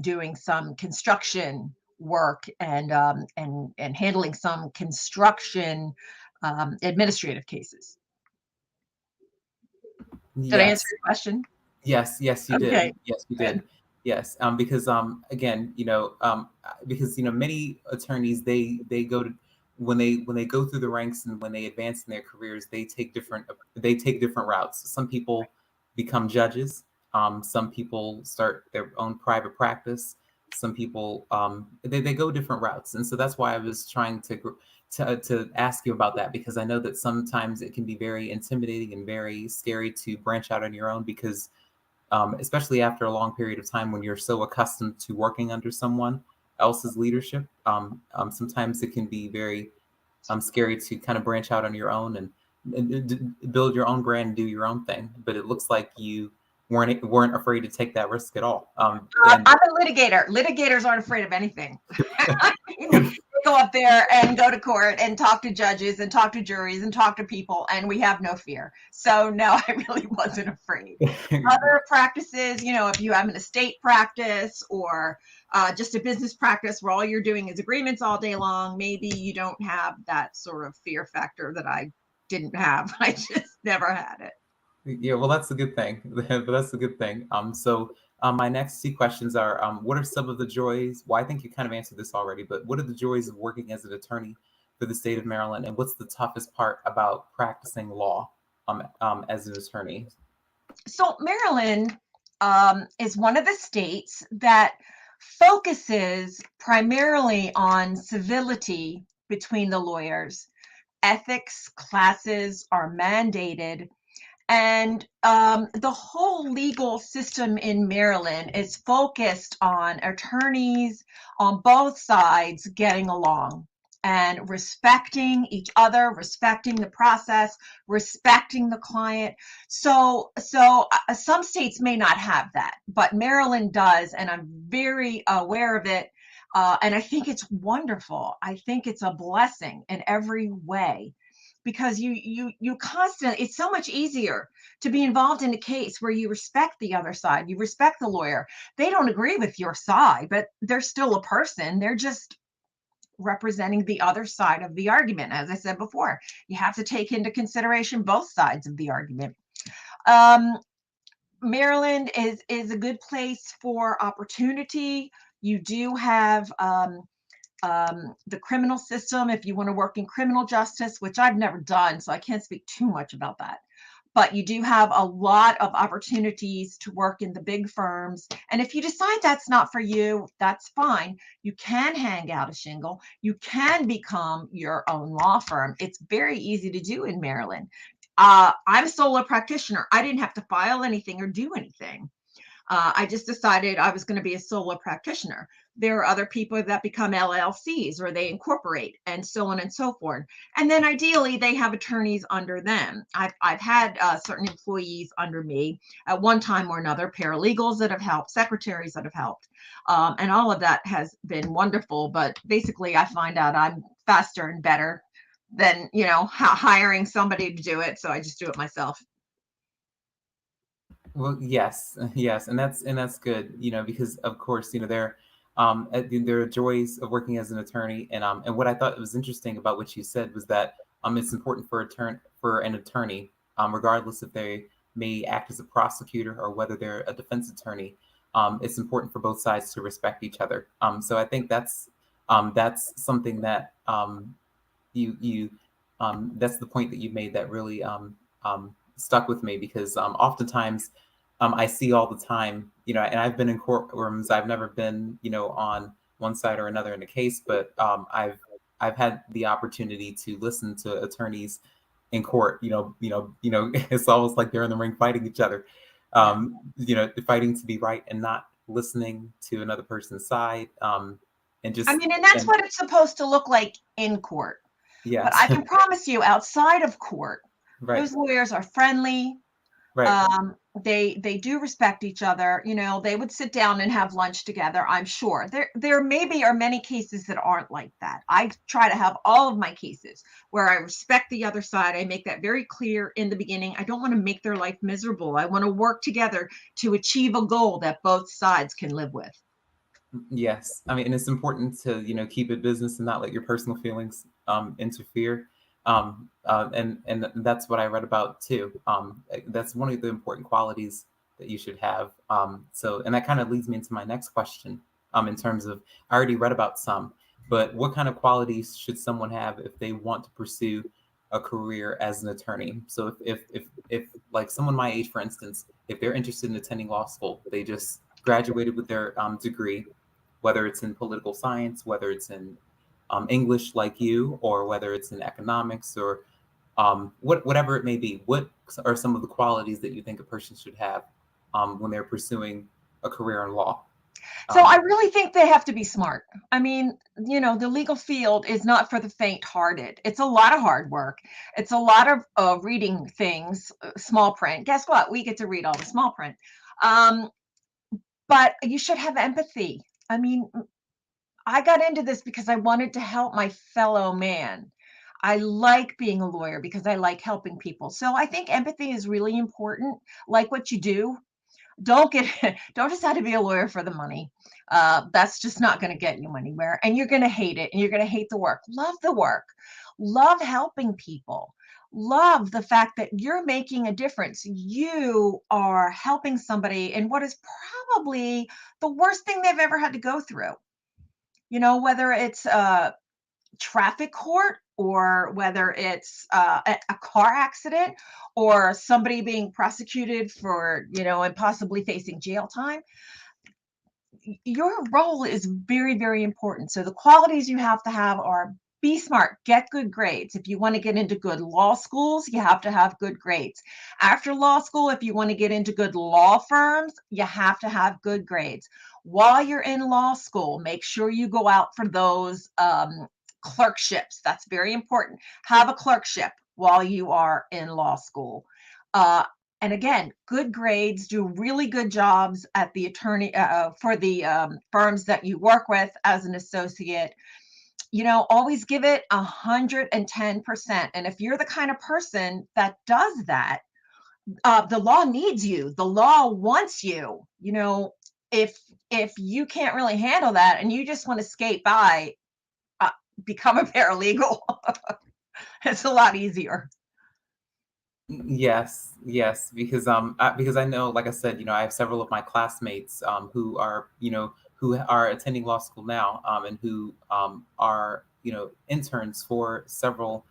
doing some construction work and handling some construction administrative cases. Did I answer Yes. your question? Yes, yes, you Okay, did. Yes, you good. did. Yes, because again, because many attorneys they go to when they go through the ranks and when they advance in their careers, they take different routes. Some people become judges. Some people start their own private practice. Some people they go different routes, and so that's why I was trying to ask you about that because I know that sometimes it can be very intimidating and very scary to branch out on your own because especially after a long period of time when you're so accustomed to working under someone else's leadership. Sometimes it can be very scary to kind of branch out on your own and build your own brand and do your own thing. But it looks like you weren't afraid to take that risk at all. And I'm a litigator. Litigators aren't afraid of anything. They go up there and go to court and talk to judges and talk to juries and talk to people, and we have no fear. So no, I really wasn't afraid. Other practices, if you have an estate practice or just a business practice where all you're doing is agreements all day long, maybe you don't have that sort of fear factor that I didn't have. I just never had it. yeah, well, that's a good thing. But that's a good thing. My next two questions are: what are some of the joys? Well, I think you kind of answered this already, but what are the joys of working as an attorney for the state of Maryland, and what's the toughest part about practicing law as an attorney? So Maryland is one of the states that focuses primarily on civility between the lawyers. Ethics classes are mandated, and the whole legal system in Maryland is focused on attorneys on both sides getting along and respecting each other, respecting the process, respecting the client. So some states may not have that, but Maryland does, and I'm very aware of it. And I think it's wonderful. I think it's a blessing in every way because you constantly, it's so much easier to be involved in a case where you respect the other side, you respect the lawyer. They don't agree with your side, but they're still a person. They're just representing the other side of the argument. As I said before, you have to take into consideration both sides of the argument. um, Maryland is a good place for opportunity. You do have the criminal system if you want to work in criminal justice, which I've never done, so I can't speak too much about that. But you do have a lot of opportunities to work in the big firms. And if you decide that's not for you, that's fine. You can hang out a shingle. You can become your own law firm. It's very easy to do in Maryland. I'm a solo practitioner. I didn't have to file anything or do anything. I just decided I was going to be a solo practitioner. There are other people that become LLCs or they incorporate and so on and so forth. And then ideally, they have attorneys under them. I've had certain employees under me at one time or another, paralegals that have helped, secretaries that have helped. And all of that has been wonderful. But basically, I find out I'm faster and better than, hiring somebody to do it. So I just do it myself. Well, yes, yes, and that's good, because of course, there are joys of working as an attorney, and what I thought was interesting about what you said was that it's important for an attorney, regardless if they may act as a prosecutor or whether they're a defense attorney, it's important for both sides to respect each other. So I think that's something that you that's the point that you made that really stuck with me because oftentimes I see all the time, and I've been in courtrooms. I've never been, on one side or another in a case, but I've had the opportunity to listen to attorneys in court. It's almost like they're in the ring fighting each other, Yeah. fighting to be right and not listening to another person's side, and I just mean, and that's and what it's supposed to look like in court. But yes, I can promise you, outside of court, right, those lawyers are friendly. right. They do respect each other. They would sit down and have lunch together. I'm sure there maybe are many cases that aren't like that. I try to have all of my cases where I respect the other side. I make that very clear in the beginning. I don't want to make their life miserable. I want to work together to achieve a goal that both sides can live with. Yes, I mean, and it's important to keep it business and not let your personal feelings interfere. And that's what I read about too. That's one of the important qualities that you should have. And that kind of leads me into my next question. In terms of, I already read about some, but what kind of qualities should someone have if they want to pursue a career as an attorney? So if like someone my age, for instance, if they're interested in attending law school, they just graduated with their degree, whether it's in political science, whether it's in English like you, or whether it's in economics or whatever it may be. What are some of the qualities that you think a person should have when they're pursuing a career in law? So I Um, really think they have to be smart. I mean, the legal field is not for the faint-hearted. It's a lot of hard work. It's a lot of reading things, small print. Guess what? We get to read all the small print. Um, but you should have empathy. I mean, I got into this because I wanted to help my fellow man. I like being a lawyer because I like helping people. So I think empathy is really important. Like what you do, don't get don't decide to be a lawyer for the money. That's just not going to get you anywhere, and you're going to hate it, and you're going to hate the work. Love the work, love helping people, love the fact that you're making a difference. You are helping somebody in what is probably the worst thing they've ever had to go through. Whether it's traffic court or whether it's a car accident or somebody being prosecuted for, and possibly facing jail time. Your role is very, very important. So the qualities you have to have are be smart, get good grades. If you want to get into good law schools, you have to have good grades. After law school, if you want to get into good law firms, you have to have good grades. While you're in law school, make sure you go out for those clerkships. That's very important. Have a clerkship while you are in law school. Uh, and again, good grades, do really good jobs at the attorney for the firms that you work with as an associate. Always give it 110%. And if you're the kind of person that does that, the law needs you. The law wants you. If you can't really handle that and you just want to skate by, uh, become a paralegal. It's a lot easier. Yes, yes, because I know, like I said, I have several of my classmates who are attending law school now, and who are interns for several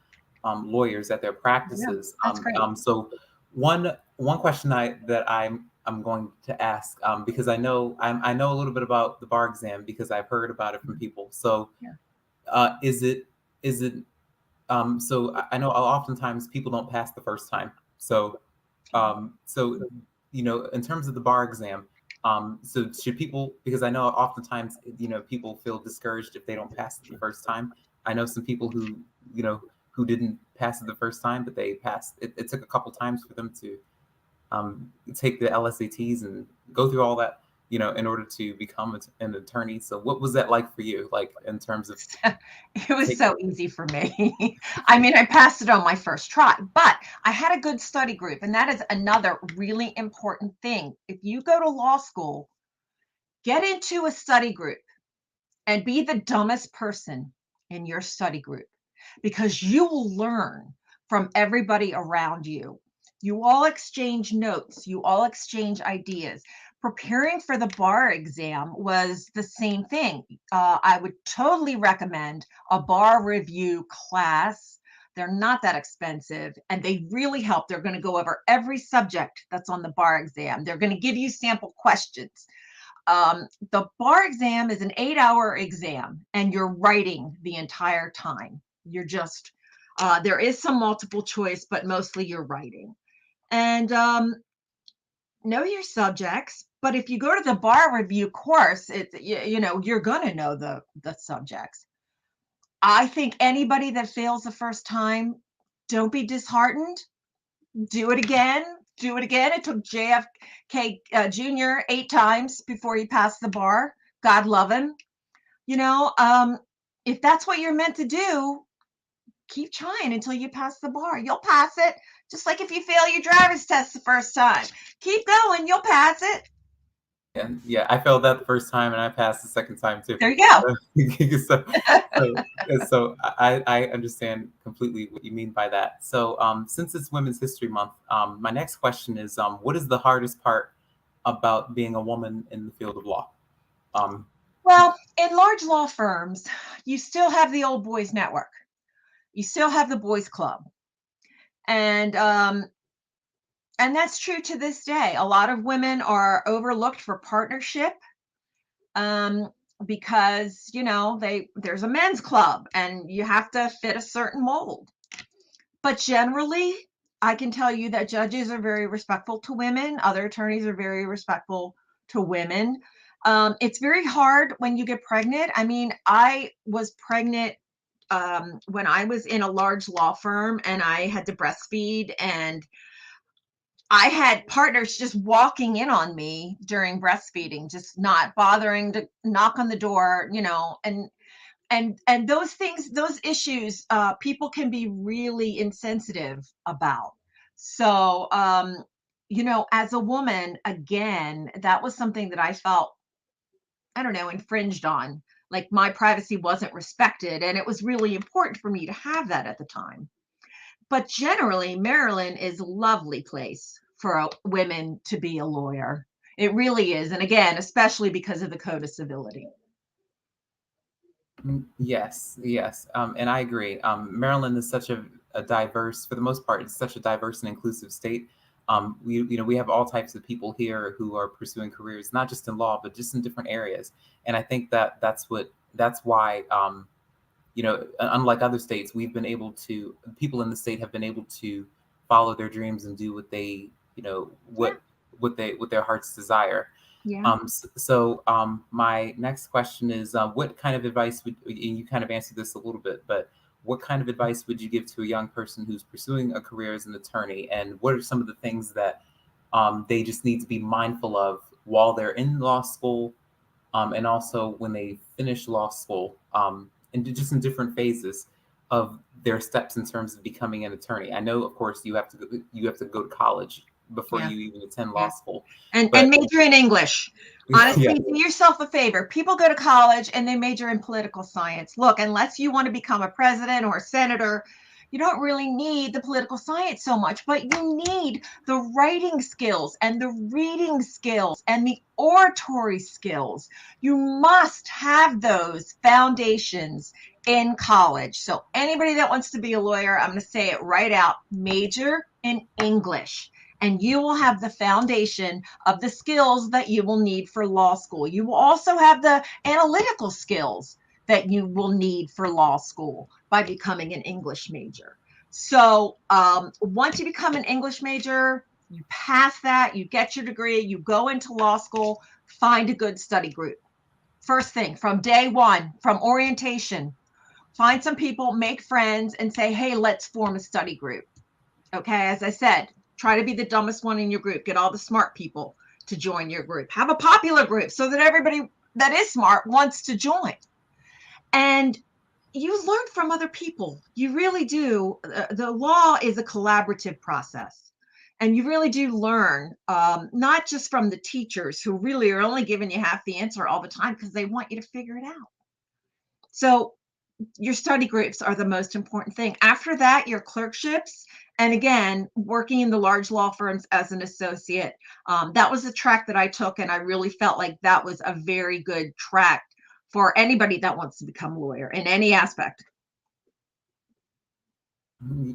lawyers at their Yeah, practices. that's great. So one question I'm going to ask, because I know a little bit about the bar exam because I've heard about it from people. So Yeah. is it so I know oftentimes people don't pass the first time. So, in terms of the bar exam, So should people, because I know oftentimes, people feel discouraged if they don't pass it the first time. I know some people who, who didn't pass it the first time, but they passed. It took a couple times for them to take the LSATs and go through all that, in order to become an attorney. So what was that like for you, like in terms of It was taking? so easy for me. I mean, I passed it on my first try, but I had a good study group. And that is another really important thing. If you go to law school, get into a study group and be the dumbest person in your study group because you will learn from everybody around you. You all exchange notes, you all exchange ideas. Preparing for the bar exam was the same thing. I would totally recommend a bar review class. They're not that expensive and they really help. They're going to go over every subject that's on the bar exam. They're going to give you sample questions. The bar exam is an 8-hour exam and you're writing the entire time. You're just, there is some multiple choice, but mostly you're writing. And know your subjects. But if you go to the bar review course, you're going to know the subjects. I think anybody that fails the first time, don't be disheartened. Do it again. Do it again. It took JFK Jr. 8 times before he passed the bar. God love him. You know, if that's what you're meant to do, keep trying until you pass the bar. You'll pass it. Just like if you fail your driver's test the first time, keep going. You'll pass it. And yeah, I failed that the first time and I passed the second time too. There you go. so, so I understand completely what you mean by that. So since it's Women's History Month, my next question is, what is the hardest part about being a woman in the field of law? Um, Well, in large law firms, you still have the old boys network. You still have the boys club. And that's true to this day. A lot of women are overlooked for partnership um, because there's a men's club and you have to fit a certain mold. But generally, I can tell you that judges are very respectful to women. Other attorneys are very respectful to women. It's very hard when you get pregnant. I mean, I was pregnant when I was in a large law firm and I had to breastfeed, and I had partners just walking in on me during breastfeeding, just not bothering to knock on the door, and those things, those issues, people can be really insensitive about. So, as a woman, again, that was something that I felt, I don't know, infringed on. Like my privacy wasn't respected, and it was really important for me to have that at the time. But generally, Maryland is a lovely place for women to be a lawyer. It really is. And again, especially because of the Code of Civility. yes, yes, and I agree. Maryland is such a diverse, for the most part, it's such a diverse and inclusive state. We have all types of people here who are pursuing careers, not just in law, but just in different areas. And I think that that's why, unlike other states, we've been able to, people in the state have been able to follow their dreams and do what they, Yeah. what their hearts desire. Yeah. My next question is, what kind of advice and you kind of answered this a little bit, but what kind of advice would you give to a young person who's pursuing a career as an attorney? And what are some of the things that they just need to be mindful of while they're in law school, and also when they finish law school, and just in different phases of their steps in terms of becoming an attorney? I know, of course, you have to go to college before Yeah. you even attend law Yeah. school, And but major in English. yeah. Honestly, do yourself a favor. People go to college and they major in political science. Look, unless you want to become a president or a senator, you don't really need the political science so much, but you need the writing skills and the reading skills and the oratory skills. You must have those foundations in college. So, anybody that wants to be a lawyer, I'm going to say it right out, major in English, and you will have the foundation of the skills that you will need for law school. You will also have the analytical skills that you will need for law school by becoming an English major. So once you become an English major, You pass that, you get your degree, you go into law school, find a good study group. First thing, from day one, from orientation, find some people, make friends, and say, hey, let's form a study group. Okay, as I said, try to be the dumbest one in your group. Get all the smart people to join your group. Have a popular group so that everybody that is smart wants to join. And you learn from other people. You really do. The law is a collaborative process. And you really do learn, not just from the teachers who really are only giving you half the answer all the time because they want you to figure it out. So your study groups are the most important thing. After that, your clerkships, and again, working in the large law firms as an associate. That was a track that I took, and I really felt like that was a very good track for anybody that wants to become a lawyer in any aspect.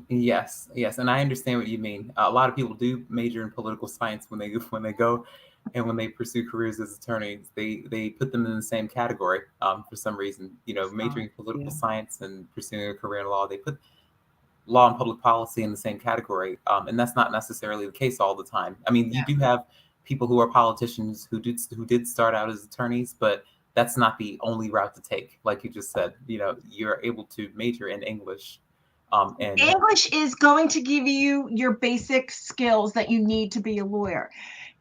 Yes, yes, and I understand what you mean. A lot of people do major in political science when they go and when they pursue careers as attorneys. They put them in the same category for some reason. You know, majoring in political Yeah. science and pursuing a career in law, they put law and public policy in the same category, and that's not necessarily the case all the time. I mean, you Yeah. do have people who are politicians who did start out as attorneys, but that's not the only route to take. Like you just said, you know, you're able to major in English, and English is going to give you your basic skills that you need to be a lawyer.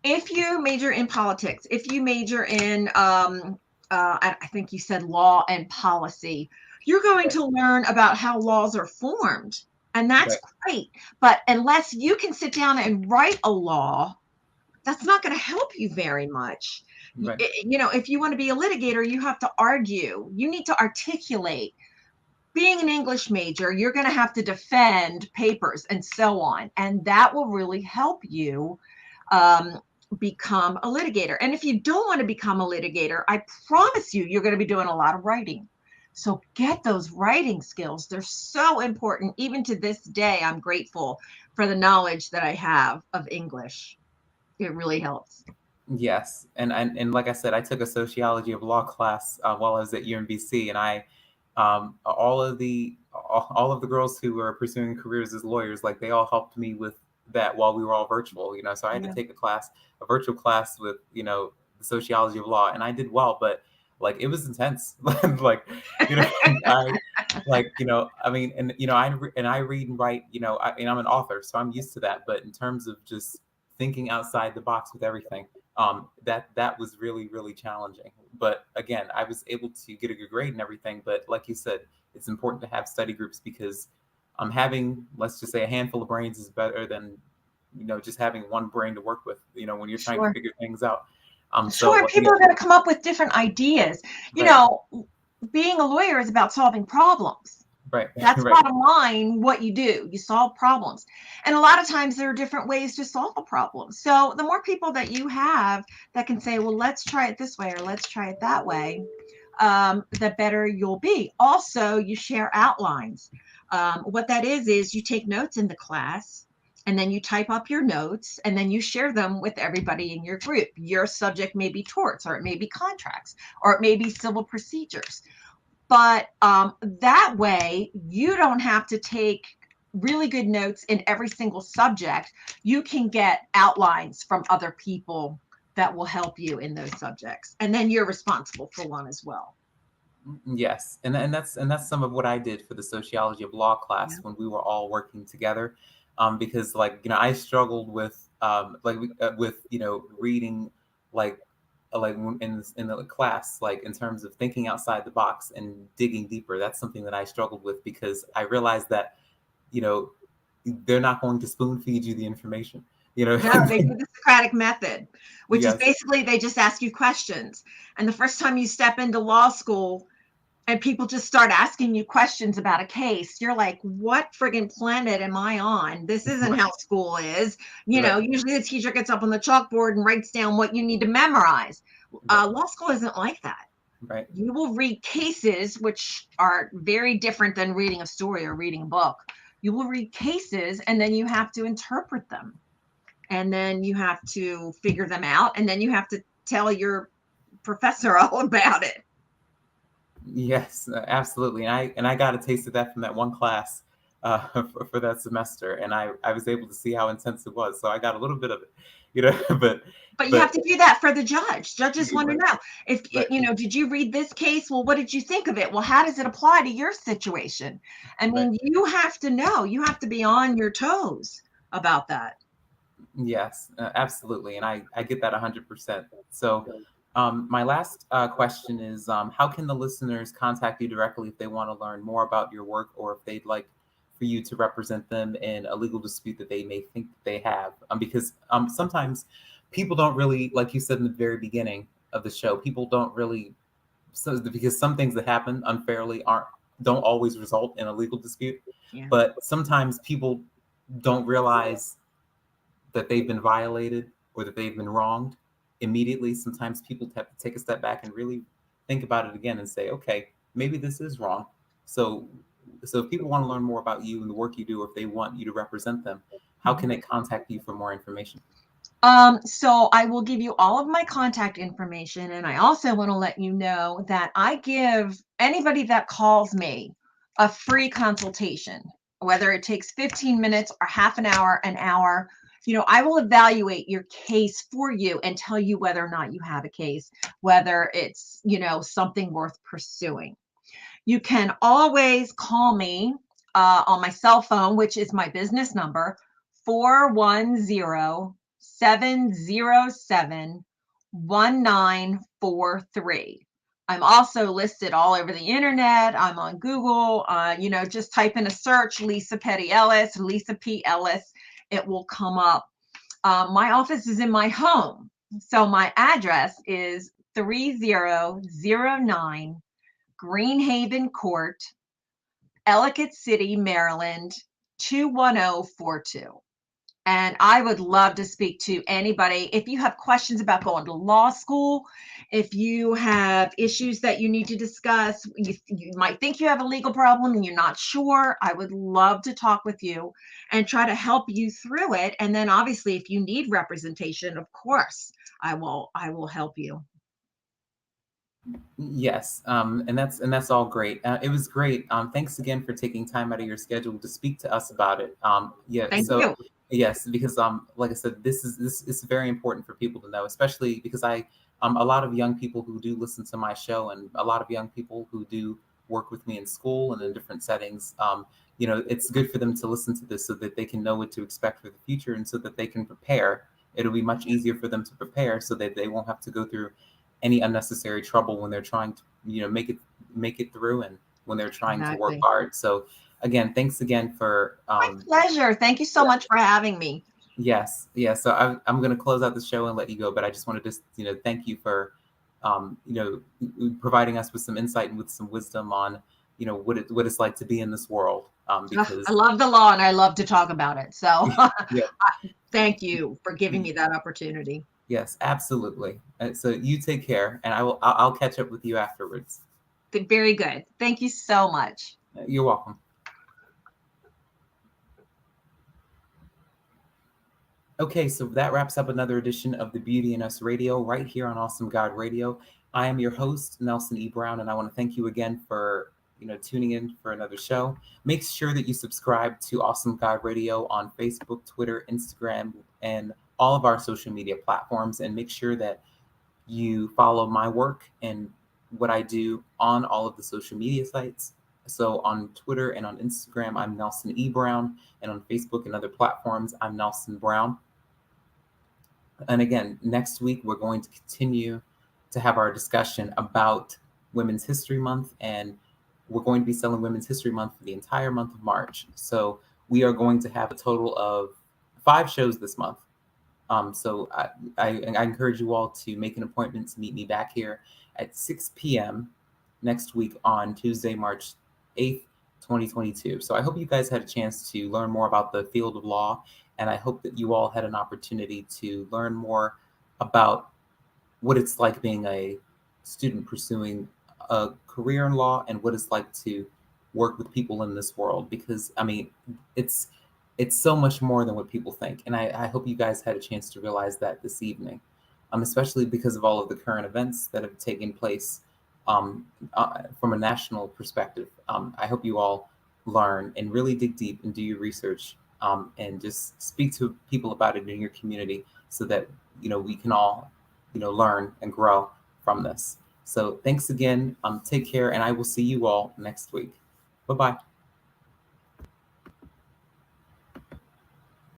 If you major in politics, if you major in, I think you said law and policy, you're going right, to learn about how laws are formed. And that's right, great. But unless you can sit down and write a law, that's not going to help you very much. right. You know, if you want to be a litigator, you have to argue, you need to articulate. Being an English major, you're going to have to defend papers and so on. And that will really help you um, become a litigator. And if you don't want to become a litigator, I promise you, you're going to be doing a lot of writing. So get those writing skills. They're so important. Even to this day, I'm grateful for the knowledge that I have of English. It really helps. Yes, and like I said, I took a sociology of law class while I was at UMBC, and I all of the girls who were pursuing careers as lawyers, like they all helped me with that while we were all virtual. You know, so I had to Yeah. take a virtual class with the sociology of law, and I did well, but like it was intense. Like you know, I I mean, and I read and write. And I'm an author, so I'm used to that. But in terms of just thinking outside the box with everything, that was really challenging. But again, I was able to get a good grade and everything. But like you said, it's important to have study groups because having, let's just say, a handful of brains is better than just having one brain to work with. When you're trying to Sure. figure things out. Sure. Yeah, People are going to come up with different ideas. You right, know, being a lawyer is about solving problems. right, That's right. bottom line what you do. You solve problems. And a lot of times there are different ways to solve a problem. So the more people that you have that can say, well, let's try it this way or let's try it that way, the better you'll be. Also, you share outlines. What that is you take notes in the class and then you type up your notes and then you share them with everybody in your group. Your subject may be torts or it may be contracts or it may be civil procedures. But that way, you don't have to take really good notes in every single subject. You can get outlines from other people that will help you in those subjects. And then you're responsible for one as well. Yes, and that's some of what I did for the sociology of law class Yeah. when we were all working together, because like I struggled with with reading like in the class, like in terms of thinking outside the box and digging deeper. That's something that I struggled with because I realized that you know they're not going to spoon feed you the information. You know, No, they do the Socratic method, which is yes, basically they just ask you questions. And the first time you step into law school, and people just start asking you questions about a case, you're like, what friggin' planet am I on? This isn't how school is. right, Usually the teacher gets up on the chalkboard and writes down what you need to memorize. right, Law school isn't like that. right. You will read cases, which are very different than reading a story or reading a book. You will read cases and then you have to interpret them. And then you have to figure them out. And then you have to tell your professor all about it. Yes, absolutely. And I got a taste of that from that one class. for that semester, and I was able to see how intense it was. So I got a little bit of it, But you have but to do that for the judge. Judges want to right, know if right, did you read this case? Well, what did you think of it? Well, how does it apply to your situation? I right. mean, you have to know. You have to be on your toes about that. Yes, absolutely, and I get that 100%. So, my last question is, how can the listeners contact you directly if they want to learn more about your work, or if they'd like for you to represent them in a legal dispute that they may think that they have? Because sometimes people don't really, like you said in the very beginning of the show, people don't really, so because some things that happen unfairly aren't don't always result in a legal dispute, Yeah. but sometimes people don't realize that they've been violated or that they've been wronged immediately. Sometimes people have to take a step back and really think about it again and say, okay, maybe this is wrong. So, so if people want to learn more about you and the work you do, or if they want you to represent them, how can Mhm. they contact you for more information? So I will give you all of my contact information, and I also want to let you know that I give anybody that calls me a free consultation, whether it takes 15 minutes or half an hour, an hour. I will evaluate your case for you and tell you whether or not you have a case, whether it's, something worth pursuing. You can always call me on my cell phone, which is my business number, 410-707-1943. I'm also listed all over the internet. I'm on Google. Just type in a search, Lisa Petty Ellis, Lisa P. Ellis. It will come up. My office is in my home. So my address is 3009 Greenhaven Court, Ellicott City, Maryland, 21042. And I would love to speak to anybody. If you have questions about going to law school, if you have issues that you need to discuss, you might think you have a legal problem and you're not sure, I would love to talk with you and try to help you through it. And then obviously, if you need representation, of course, I will help you. Yes, and that's all great. It was great. Thanks again for taking time out of your schedule to speak to us about it. Yeah, Thank so you. yes, because like I said, this is very important for people to know, especially because I a lot of young people who do listen to my show, and a lot of young people who do work with me in school and in different settings. It's good for them to listen to this so that they can know what to expect for the future, and so that they can prepare. It'll be much easier for them to prepare so that they won't have to go through any unnecessary trouble when they're trying to make it through, and when they're trying to work Exactly. hard. So again, thanks again for My pleasure. Thank you so yeah, much for having me. yes. So I'm going to close out the show and let you go, but I just wanted to thank you for providing us with some insight and with some wisdom on what it's like to be in this world, Ugh, I because love the law and I love to talk about it. So yeah, thank you for giving me that opportunity. yes, absolutely. So you take care, and I'll catch up with you afterwards. Very good. Thank you so much. You're welcome. Okay, so that wraps up another edition of the Beauty in Us Radio right here on Awesome God Radio. I am your host, Nelson E. Brown, and I want to thank you again for tuning in for another show. Make sure that you subscribe to Awesome God Radio on Facebook, Twitter, Instagram, and all of our social media platforms, and make sure that you follow my work and what I do on all of the social media sites. So on Twitter and on Instagram, I'm Nelson E. Brown, and on Facebook and other platforms, I'm Nelson Brown. And again, next week, we're going to continue to have our discussion about Women's History Month, and we're going to be selling Women's History Month for the entire month of March. So we are going to have a total of 5 shows this month. So I encourage you all to make an appointment to meet me back here at 6 p.m. next week on Tuesday, March 8th, 2022. So I hope you guys had a chance to learn more about the field of law, and I hope that you all had an opportunity to learn more about what it's like being a student pursuing a career in law, and what it's like to work with people in this world, because I mean it's it's so much more than what people think, and I hope you guys had a chance to realize that this evening, especially because of all of the current events that have taken place from a national perspective. I hope you all learn and really dig deep and do your research, and just speak to people about it in your community so that we can all learn and grow from this. So thanks again. Take care, and I will see you all next week. Bye bye.